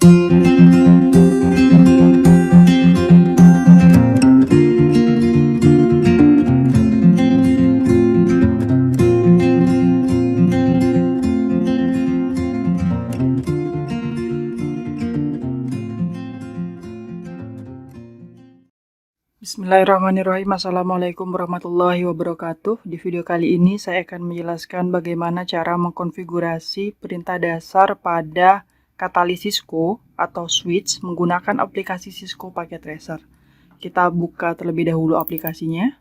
Bismillahirrahmanirrahim. Assalamualaikum warahmatullahi wabarakatuh. Di video kali ini saya akan menjelaskan bagaimana cara mengkonfigurasi perintah dasar pada Catalyst Cisco atau switch menggunakan aplikasi Cisco Packet Tracer. Kita buka terlebih dahulu aplikasinya.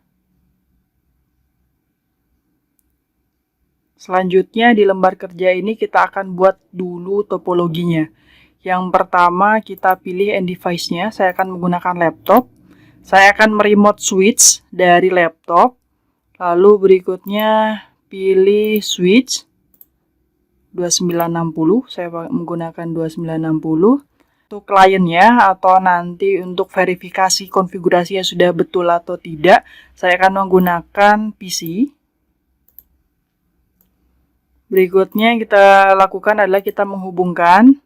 Selanjutnya di lembar kerja ini kita akan buat dulu topologinya. Yang pertama kita pilih end device-nya. Saya akan menggunakan laptop. Saya akan meremote switch dari laptop, lalu berikutnya pilih switch 2960, saya menggunakan 2960. Untuk kliennya atau nanti untuk verifikasi konfigurasinya sudah betul atau tidak, saya akan menggunakan PC. Berikutnya yang kita lakukan adalah kita menghubungkan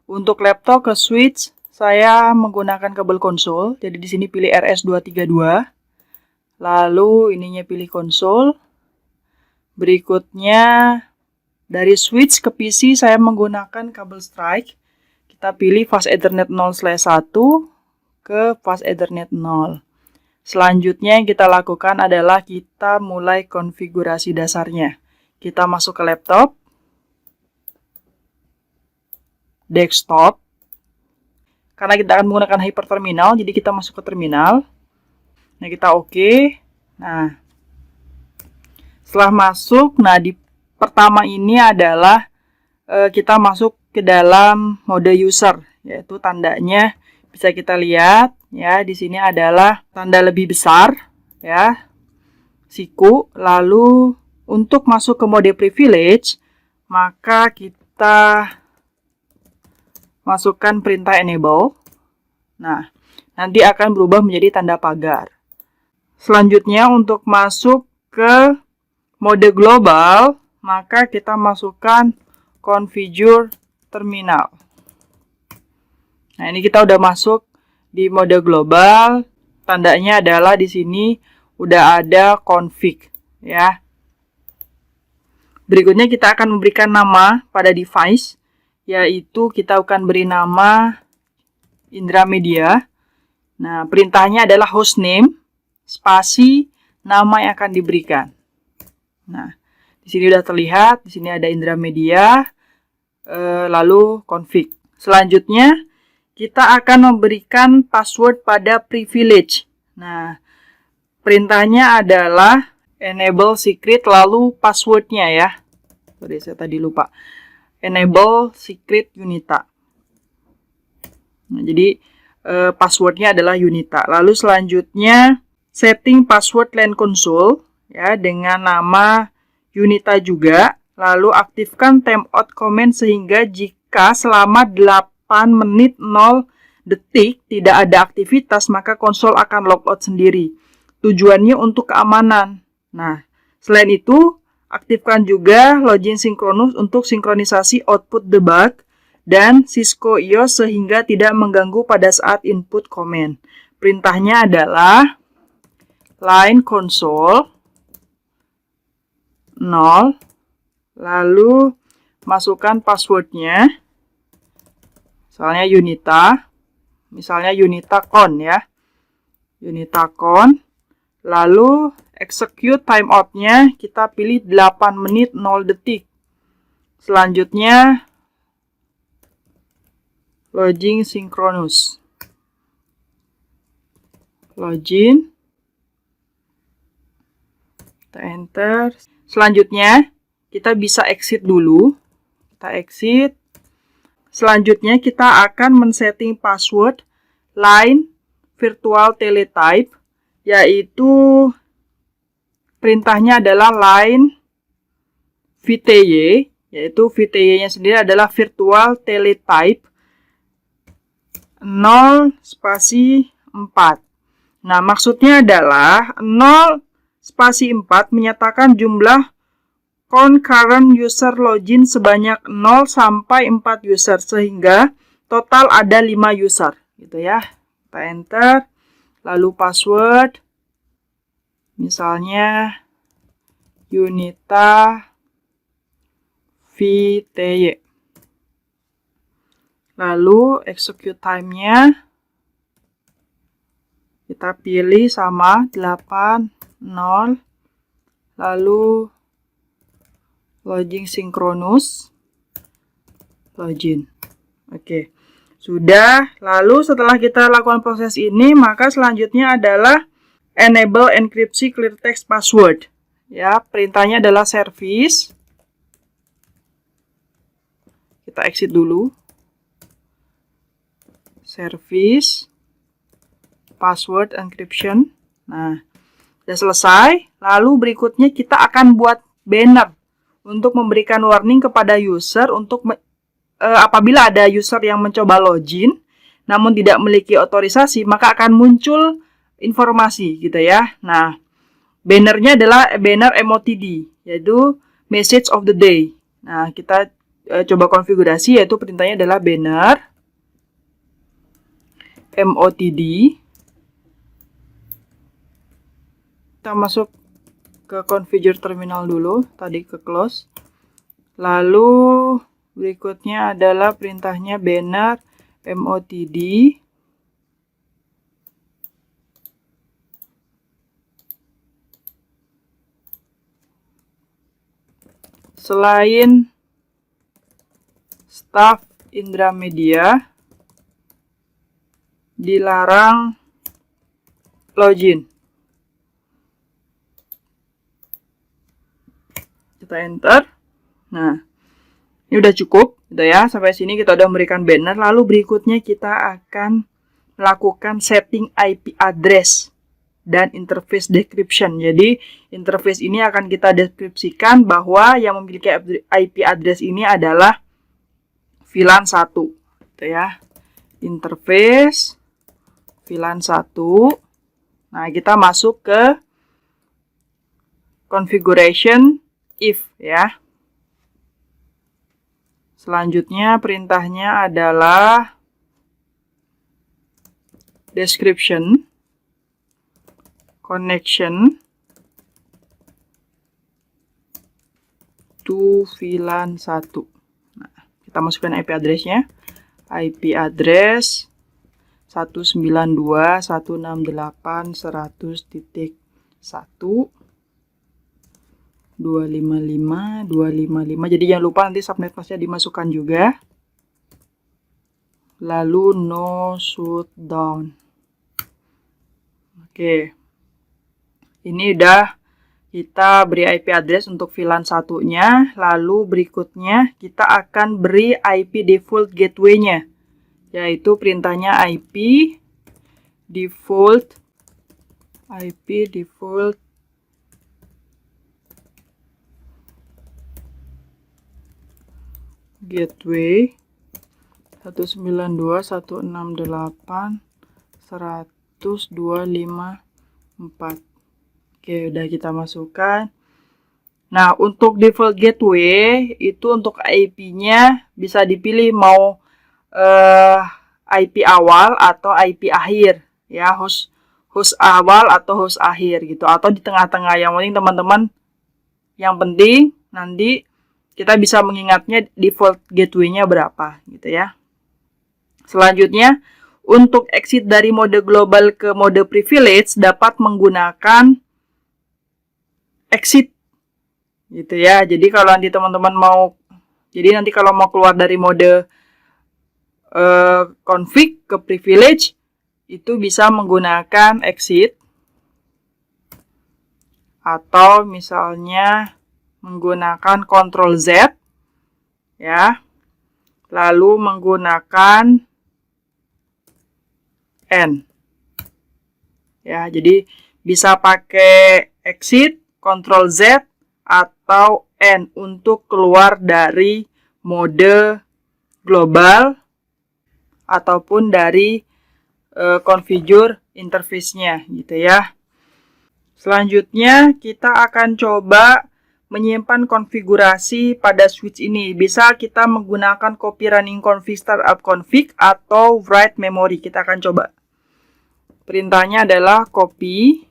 untuk laptop ke switch. Saya menggunakan kabel konsol, jadi di sini pilih RS232, lalu ininya pilih konsol. Berikutnya dari switch ke PC saya menggunakan kabel strike. Kita pilih fast Ethernet 0/1 ke fast Ethernet 0. Selanjutnya yang kita lakukan adalah kita mulai konfigurasi dasarnya. Kita masuk ke laptop, desktop. Karena kita akan menggunakan hyperterminal, jadi kita masuk ke terminal. Nah, kita oke. Nah, setelah masuk, di pertama ini adalah kita masuk ke dalam mode user, yaitu tandanya bisa kita lihat ya, di sini adalah tanda lebih besar ya, siku. Lalu untuk masuk ke mode privilege, maka kita masukkan perintah enable. Nah, nanti akan berubah menjadi tanda pagar. Selanjutnya untuk masuk ke mode global, maka kita masukkan configure terminal. Nah, ini kita udah masuk di mode global. Tandanya adalah di sini udah ada config ya. Berikutnya kita akan memberikan nama pada device, yaitu kita akan beri nama Indra Media. Nah, perintahnya adalah hostname spasi nama yang akan diberikan. Nah, di sini sudah terlihat, di sini ada Indra Media, lalu config. Selanjutnya, kita akan memberikan password pada privilege. Nah, perintahnya adalah enable secret lalu passwordnya ya. Sorry, saya tadi lupa. Enable secret Unita. Nah, jadi passwordnya adalah Unita. Lalu selanjutnya setting password LAN console ya dengan nama Unita juga. Lalu aktifkan timeout command sehingga jika selama 8 menit 0 detik tidak ada aktivitas maka konsol akan logout sendiri. Tujuannya untuk keamanan. Nah, selain itu aktifkan juga login sinkronus untuk sinkronisasi output debug dan Cisco IOS sehingga tidak mengganggu pada saat input command. Perintahnya adalah line console 0, lalu masukkan passwordnya, misalnya Unita con ya, Unita con, lalu execute timeout-nya kita pilih 8 menit 0 detik. Selanjutnya login sinkronus. Login. Kita enter. Selanjutnya kita bisa exit dulu. Kita exit. Selanjutnya kita akan men-setting password line virtual teletype, yaitu perintahnya adalah line VTY, yaitu VTY-nya sendiri adalah virtual teletype 0 spasi 4. Nah, maksudnya adalah 0 spasi 4 menyatakan jumlah concurrent user login sebanyak 0 sampai 4 user, sehingga total ada 5 user gitu ya. Kita enter, lalu password misalnya Yunita VTY. Lalu execute time-nya kita pilih sama 8, 0. Lalu login sinkronus, login. Oke, sudah. Lalu setelah kita lakukan proses ini, maka selanjutnya adalah enable enkripsi clear text password. Ya, perintahnya adalah service. Kita exit dulu. Service password encryption. Nah, sudah selesai. Lalu berikutnya kita akan buat banner untuk memberikan warning kepada user untuk apabila ada user yang mencoba login namun tidak memiliki otorisasi, maka akan muncul informasi gitu ya. Nah, bannernya adalah banner MOTD, yaitu message of the day. Nah, kita coba konfigurasi, yaitu perintahnya adalah banner MOTD. Kita masuk ke configure terminal dulu, tadi ke close. Lalu berikutnya adalah perintahnya banner MOTD. Selain staff Indramedia dilarang login. Kita enter. Nah, ini udah cukup gitu ya. Sampai sini kita udah memberikan banner. Lalu berikutnya kita akan melakukan setting IP address dan interface description. Jadi interface ini akan kita deskripsikan bahwa yang memiliki IP address ini adalah VLAN 1 gitu ya. Interface VLAN 1. Nah, kita masuk ke configuration if ya. Selanjutnya perintahnya adalah description connection to VLAN 1. Nah, kita masukkan IP address-nya. IP address 192.168.100.1 255. Jadi jangan lupa nanti subnet masknya dimasukkan juga. Lalu no shutdown. Oke. Ini udah kita beri IP address untuk VLAN 1-nya. Lalu berikutnya kita akan beri IP default gateway-nya, yaitu perintahnya IP default gateway 192.168.100.254. Oke, udah kita masukkan. Nah, untuk default gateway itu untuk IP-nya bisa dipilih mau IP awal atau IP akhir ya, host awal atau host akhir gitu, atau di tengah-tengah. Yang penting teman-teman, yang penting nanti kita bisa mengingatnya default gateway-nya berapa gitu ya. Selanjutnya, untuk exit dari mode global ke mode privilege dapat menggunakan exit gitu ya. Jadi kalau nanti teman-teman mau keluar dari mode config ke privilege itu bisa menggunakan exit, atau misalnya menggunakan Ctrl Z ya, lalu menggunakan N ya. Jadi bisa pakai exit, Ctrl Z, atau N untuk keluar dari mode global ataupun dari configure interface-nya gitu ya. Selanjutnya kita akan coba menyimpan konfigurasi pada switch ini. Bisa kita menggunakan copy running config startup config atau write memory. Kita akan coba. Perintahnya adalah copy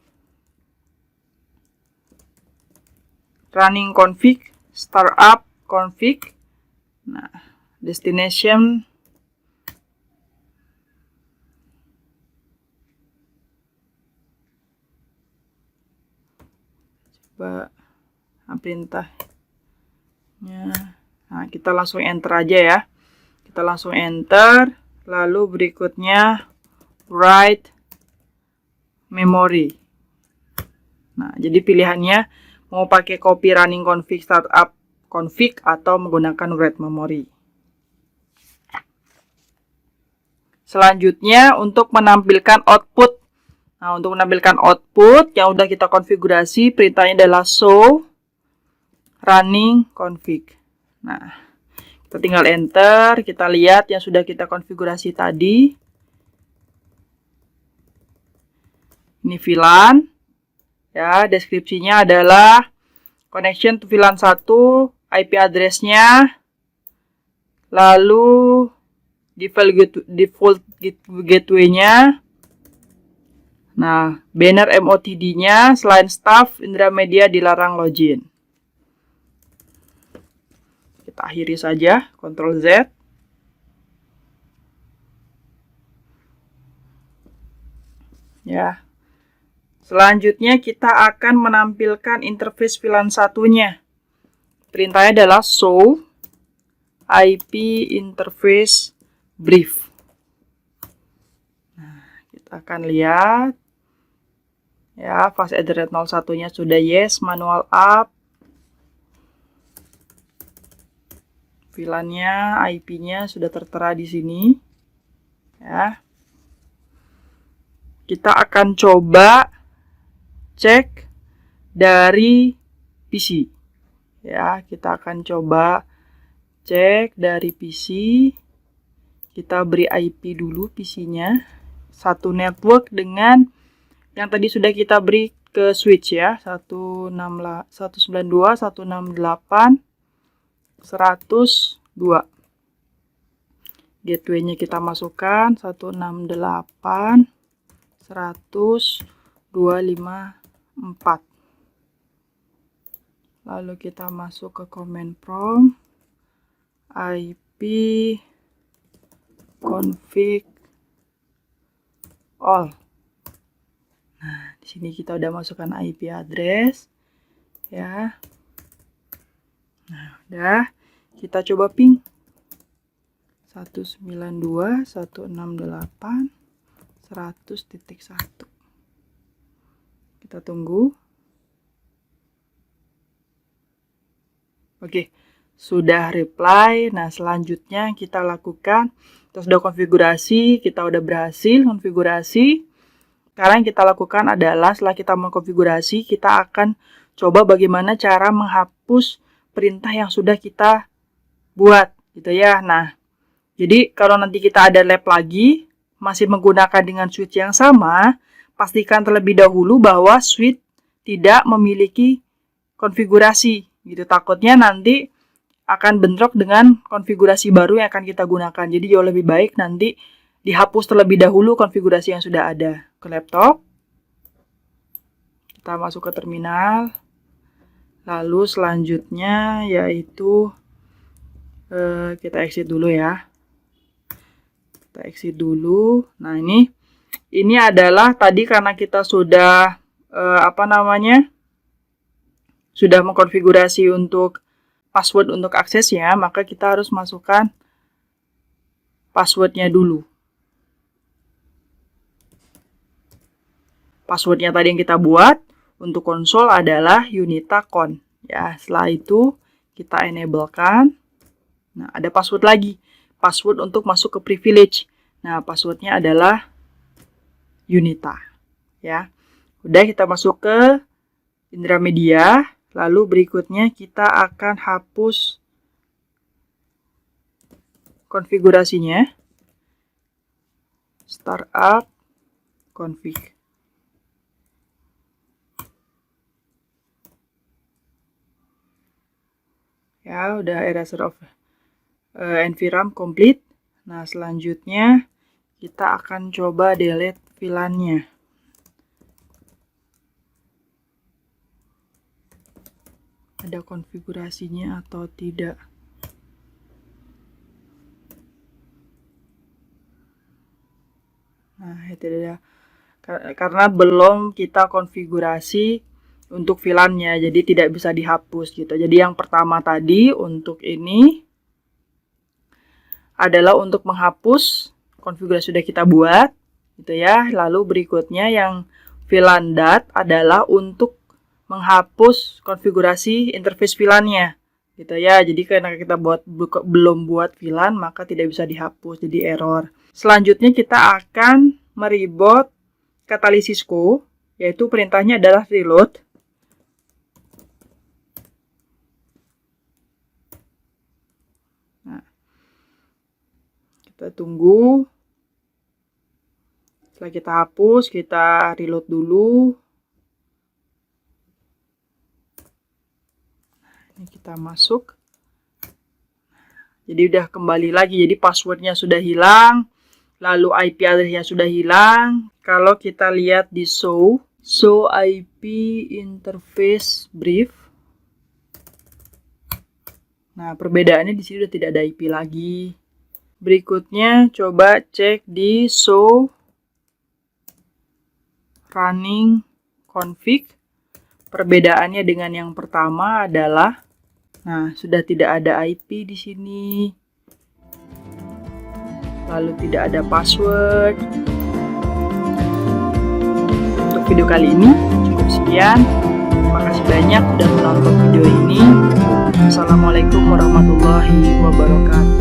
running config startup config. Nah, destination perintahnya. Nah, kita langsung enter aja ya. Kita langsung enter, lalu berikutnya write memory. Nah, jadi pilihannya mau pakai copy running config startup config atau menggunakan write memory. Selanjutnya untuk menampilkan output. Nah, untuk menampilkan output yang udah kita konfigurasi, perintahnya adalah show running config. Nah, kita tinggal enter, kita lihat yang sudah kita konfigurasi tadi. Ini VLAN. Ya, deskripsinya adalah connection to VLAN 1, IP address-nya, lalu default gateway-nya. Nah, banner MOTD-nya, selain staff, Indra Media dilarang login. Kita akhiri saja, Ctrl Z. Ya. Selanjutnya kita akan menampilkan interface VLAN satunya. Perintahnya adalah show IP interface brief. Nah, kita akan lihat. Ya, fast Ethernet 01-nya sudah yes, manual up. VLAN-nya, IP-nya sudah tertera di sini. Ya. Kita akan coba cek dari PC. Ya, kita akan coba cek dari PC. Kita beri IP dulu PC-nya. Satu network dengan yang tadi sudah kita beri ke switch ya, 192, 168, 102. Gateway-nya kita masukkan 168, 100, 254. Lalu kita masuk ke command prompt IP config all. Nah, di sini kita udah masukkan IP address ya. Nah, udah. Kita coba ping 192.168 100.1. Kita tunggu. Oke, sudah reply. Nah, selanjutnya kita lakukan, kita sudah konfigurasi, kita udah berhasil konfigurasi. Sekarang yang kita lakukan adalah setelah kita mengkonfigurasi, kita akan coba bagaimana cara menghapus perintah yang sudah kita buat, gitu ya. Nah, jadi kalau nanti kita ada lab lagi, masih menggunakan dengan switch yang sama, pastikan terlebih dahulu bahwa switch tidak memiliki konfigurasi, gitu. Takutnya nanti akan bentrok dengan konfigurasi baru yang akan kita gunakan. Jadi jauh lebih baik nanti dihapus terlebih dahulu konfigurasi yang sudah ada. Ke laptop, kita masuk ke terminal, lalu selanjutnya yaitu kita exit dulu ya. Kita exit dulu. Nah, ini adalah tadi karena kita sudah sudah mengkonfigurasi untuk password untuk aksesnya, maka kita harus masukkan passwordnya dulu. Passwordnya tadi yang kita buat untuk konsol adalah unita-con. Ya, setelah itu kita enablekan. Nah, ada password lagi. Password untuk masuk ke privilege. Nah, passwordnya adalah unita. Ya, udah kita masuk ke Indra Media. Lalu berikutnya kita akan hapus konfigurasinya. Startup config. Ya, udah erasure of environment complete. Nah, selanjutnya kita akan coba delete VLAN-nya. Ada konfigurasinya atau tidak? Nah, itu dia. Karena belum kita konfigurasi untuk VLAN-nya, jadi tidak bisa dihapus gitu. Jadi yang pertama tadi untuk ini adalah untuk menghapus konfigurasi sudah kita buat gitu ya. Lalu berikutnya yang VLAN dat adalah untuk menghapus konfigurasi interface VLAN-nya gitu ya. Jadi karena kita belum buat VLAN maka tidak bisa dihapus, jadi error. Selanjutnya kita akan mereboot Catalysis Co, yaitu perintahnya adalah reload. Nah, kita tunggu. Setelah kita hapus, kita reload dulu. Ini kita masuk. Jadi udah kembali lagi. Jadi passwordnya sudah hilang. Lalu IP address-nya sudah hilang. Kalau kita lihat di show IP interface brief. Nah, perbedaannya di sini udah tidak ada IP lagi. Berikutnya coba cek di show running config. Perbedaannya dengan yang pertama adalah, nah, sudah tidak ada IP di sini. Lalu tidak ada password. Untuk video kali ini cukup sekian. Terima kasih banyak sudah menonton video ini. Assalamualaikum warahmatullahi wabarakatuh.